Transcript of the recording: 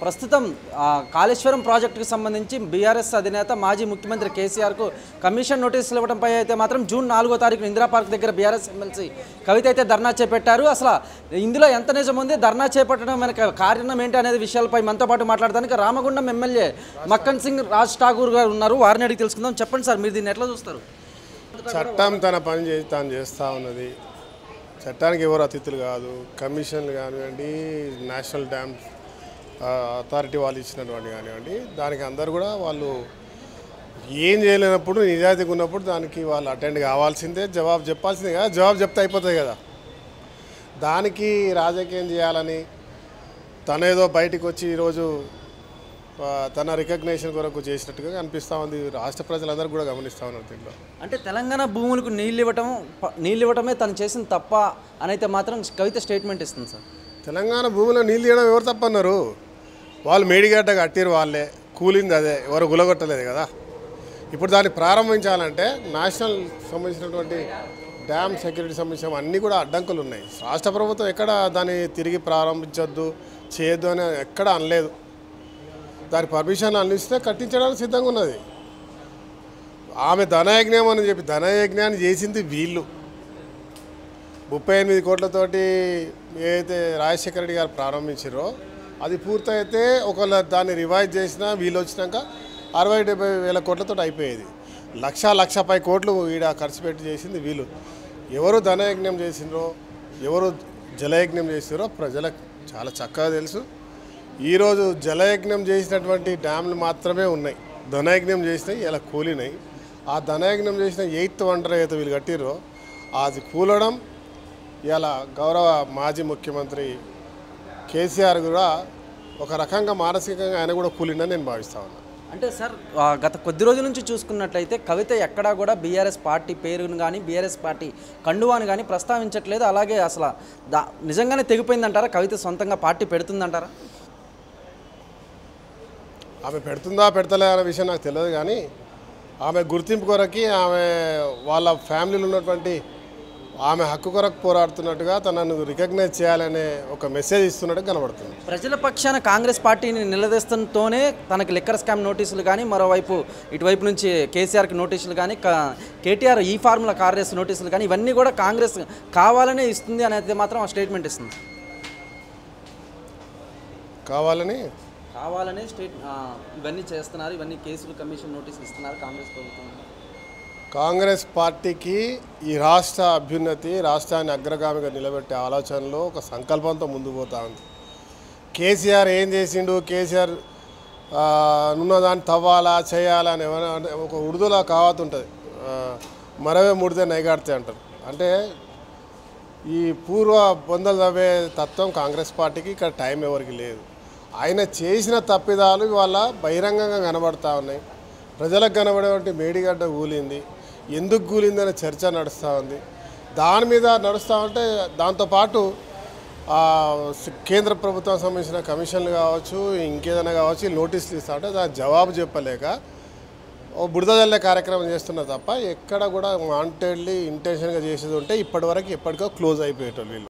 ప్రస్తుతం కాళేశ్వరం ప్రాజెక్టుకు సంబంధించి బీఆర్ఎస్ అధినేత మాజీ ముఖ్యమంత్రి కేసీఆర్కు కమిషన్ నోటీసులు ఇవ్వడంపై అయితే మాత్రం జూన్ 4వ తారీఖున ఇందిరా పార్క్ దగ్గర బీఆర్ఎస్ ఎమ్మెల్సీ కవిత అయితే ధర్నా చేపట్టారు. అసలు ఇందులో ఎంత నిజం ఉంది, ధర్నా చేపట్టడం వెనక కారణం ఏంటి అనేది విషయాలపై మనతో పాటు మాట్లాడడానికి రామగుండం ఎమ్మెల్యే మక్కన్ సింగ్ రాజ్ ఠాకూర్ గారు ఉన్నారు. వారిని అడిగి తెలుసుకుందాం. చెప్పండి సార్, మీరు దీన్ని ఎట్లా చూస్తారు? చట్టం తన పని తాను చేస్తూ ఉన్నది. చట్టానికి ఎవరు అతిథులు కాదు. కమిషన్లు కానివ్వండి, నేషనల్ డ్యామ్ అథారిటీ వాళ్ళు ఇచ్చినటువంటి కానివ్వండి, దానికి అందరు కూడా వాళ్ళు ఏం చేయలేనప్పుడు, నిజాయితీగా ఉన్నప్పుడు దానికి వాళ్ళు అటెండ్ కావాల్సిందే, జవాబు చెప్పాల్సిందే కదా. జవాబు చెప్తే అయిపోతుంది కదా. దానికి రాజకీయం చేయాలని తనేదో బయటికి వచ్చి ఈరోజు తన రికగ్నేషన్ కొరకు చేసినట్టుగా అనిపిస్తూ ఉంది. రాష్ట్ర ప్రజలందరూ కూడా గమనిస్తూ ఉన్నారు దీంట్లో. అంటే తెలంగాణ భూములకు నీళ్ళు ఇవ్వటమే తను చేసిన తప్ప అని అయితే మాత్రం కవిత స్టేట్మెంట్ ఇస్తుంది సార్. తెలంగాణ భూమిలో నీళ్ళు ఇవ్వడం ఎవరు తప్పన్నారు? వాళ్ళు మేడిగడ్డ కట్టిరు, వాళ్ళే కూలింది అదే, ఎవరు గులగొట్టలేదు కదా. ఇప్పుడు దాన్ని ప్రారంభించాలంటే నేషనల్ సంబంధించినటువంటి డ్యామ్ సెక్యూరిటీ సంబంధించిన అన్నీ కూడా అడ్డంకులు ఉన్నాయి. రాష్ట్ర ప్రభుత్వం ఎక్కడ దాన్ని తిరిగి ప్రారంభించొద్దు, చేయొద్దు అని ఎక్కడ అనలేదు. దాని పర్మిషన్ అందిస్తే కట్టించడానికి సిద్ధంగా ఉన్నది. ఆమె ధనయజ్ఞం అని చెప్పి ధనయజ్ఞాన్ని చేసింది వీళ్ళు. 38 కోట్లతోటి ఏదైతే రాజశేఖర రెడ్డి గారు ప్రారంభించారో అది పూర్తయితే ఒకవేళ దాన్ని రివైజ్ చేసినా వీళ్ళు వచ్చినాక 60-70 వేల కోట్లతో అయిపోయేది. 1,00,000 కోట్లు ఈడ ఖర్చు పెట్టి చేసింది వీళ్ళు. ఎవరు ధనయజ్ఞం చేసినారో, ఎవరు జలయజ్ఞం చేసినారో ప్రజలకు చాలా చక్కగా తెలుసు. ఈరోజు జలయజ్ఞం చేసినటువంటి డ్యామ్లు మాత్రమే ఉన్నాయి. ధనయజ్ఞం చేసినాయి ఇలా కూలినాయి. ఆ ధనయజ్ఞం చేసిన 8th వండర్ అయితే వీళ్ళు కట్టిరో అది కూలడం ఇలా గౌరవ మాజీ ముఖ్యమంత్రి కేసీఆర్ కూడా ఒక రకంగా మానసికంగా ఆయన కూడా కూలిందని నేను భావిస్తా ఉన్నాను. అంటే సార్, గత కొద్ది రోజుల నుంచి చూసుకున్నట్లయితే కవిత ఎక్కడా కూడా బీఆర్ఎస్ పార్టీ పేరును కానీ బీఆర్ఎస్ పార్టీ కండువాను కానీ ప్రస్తావించట్లేదు. అలాగే అసలు నిజంగానే తెగిపోయిందంటారా? కవిత సొంతంగా పార్టీ పెడుతుందంటారా? ఆమె పెడుతుందా పెడతలే అనే విషయం నాకు తెలియదు, కానీ ఆమె గుర్తింపు కొరకి ఆమె వాళ్ళ ఫ్యామిలీలో ఉన్నటువంటి ఆమె హక్కు కొరకు పోరాడుతున్నట్టుగా తనను రికగ్నైజ్ చేయాలనే ఒక మెసేజ్ ఇస్తున్నట్టు కనబడుతుంది. ప్రజల పక్షాన కాంగ్రెస్ పార్టీని నిలదీస్తుంటూనే తనకి లిక్కర్ స్కామ్ నోటీసులు కానీ, మరోవైపు ఇటువైపు నుంచి కేసీఆర్కి నోటీసులు కానీ, కేటీఆర్ ఈ ఫార్ములా కార్ రేస్ నోటీసులు కానీ, ఇవన్నీ కూడా కాంగ్రెస్ కావాలనే ఇస్తుంది అనేది మాత్రం ఆ స్టేట్మెంట్ ఇస్తుంది. కావాలనే ఇవన్నీ చేస్తున్నారు, ఇవన్నీ కేసులు కమిషన్ నోటీసులు ఇస్తున్నారు కాంగ్రెస్ ప్రభుత్వం. కాంగ్రెస్ పార్టీకి ఈ రాష్ట్ర అభ్యున్నతి, రాష్ట్రాన్ని అగ్రగామిగా నిలబెట్టే ఆలోచనలో ఒక సంకల్పంతో ముందుకు పోతా ఉంది. కేసీఆర్ ఏం చేసిండు, కేసీఆర్ ఉన్నదాన్ని తవ్వాలా చేయాలా అని ఒక ఉర్దూలో కావత్ ఉంటుంది, మరవే ముడితే నైగాడితే అంటారు. అంటే ఈ పూర్వ బొందలు తవ్వే తత్వం కాంగ్రెస్ పార్టీకి ఇక్కడ టైం ఎవరికి లేదు. ఆయన చేసిన తప్పిదాలు ఇవాళ బహిరంగంగా కనబడతా ఉన్నాయి. ప్రజలకు కనబడేటువంటి మేడిగడ్డ కూలింది, ఎందుకు కూలిందనే చర్చ నడుస్తూ ఉంది. దాని మీద నడుస్తూ ఉంటే దాంతోపాటు కేంద్ర ప్రభుత్వం సంబంధించిన కమిషన్లు కావచ్చు, ఇంకేదైనా కావచ్చు, నోటీసులు ఇస్తూ ఉంటే దాని జవాబు చెప్పలేక ఓ బురద జల్లే కార్యక్రమం చేస్తున్నారు తప్ప ఎక్కడ కూడా వాంటెడ్లీ ఇంటెన్షన్గా చేసేది ఉంటే ఇప్పటివరకు ఎప్పటికో క్లోజ్ అయిపోయేటోళ్ళు వీళ్ళు.